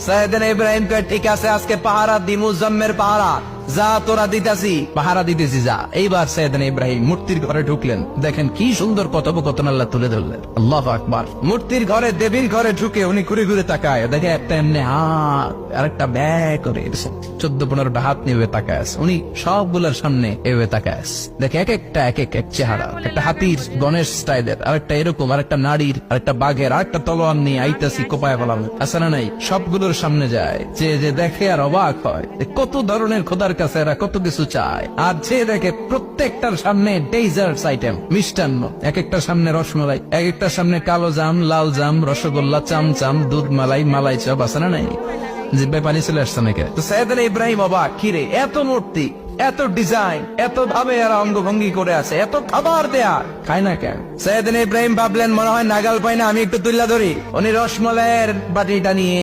সাইয়েদনা ইব্রাহিম কয় ঠিক আছে, আজকে পাহারা দি, মুজাম্মের পাহারা, যা তোরা দিতাছি, পাহারা দিতেছি যা। এইবার সাইয়েদনা ইব্রাহিম মূর্তির ঘরে ঢুকলেন। দেখেন কি সুন্দর কথোপকথন আল্লাহ তুলে ধরলেন। আল্লাহু আকবার। মূর্তির ঘরে, দেবীর ঘরে ঢুকে উনি ঘুরে ঘুরে তাকায়, দেখে একটা এমনি হাত আর একটা ব্যাগ করে 14-15টা হাত নিয়ে তাকায় আছে। উনি সবগুলোর সামনে এভাবে তাকায় আছে। দেখে এক একটা এক এক চেহারা, একটা হাতির গণেশ স্টাইলের, আরেকটা এরকম, আরেকটা নারীর, আরেকটা বাঘের, আরেকটা তলোয়ার নিয়ে আইতাছি কোপায় ফেলাম আছে না নাই। সবগুলোর সামনে যায়, যে দেখে আর অবাক হয় কত ধরনের খোদার কাছে এরা কত কিছু চায়। আর যে দেখে প্রত্যেকটার সামনে ডেজার্টস আইটেম, মিষ্টান্ন, এক একটার সামনে রসমালাই, এক একটার সামনে কালো জাম, লাল জাম, রসগোল্লা, চামচাম, দুধ মালাই, মালাই চপ আছে না নাই। জিব্বায় পানি চলে আসছে নাকি? তো সাইয়েদনা ইব্রাহিম অবাক, কিরে এত মূর্তি, এত ডিজাইন, এত ভাবে এরা অঙ্গভঙ্গি করে আছে, এত খাবার দেয়া, খায় না কেন? সাইয়েদনা ইব্রাহিম ভাবলেন মনে হয় নাগাল পাই না, আমি একটু তুল্লা ধরি। উনি রসমালাইয়ের বাটিটা নিয়ে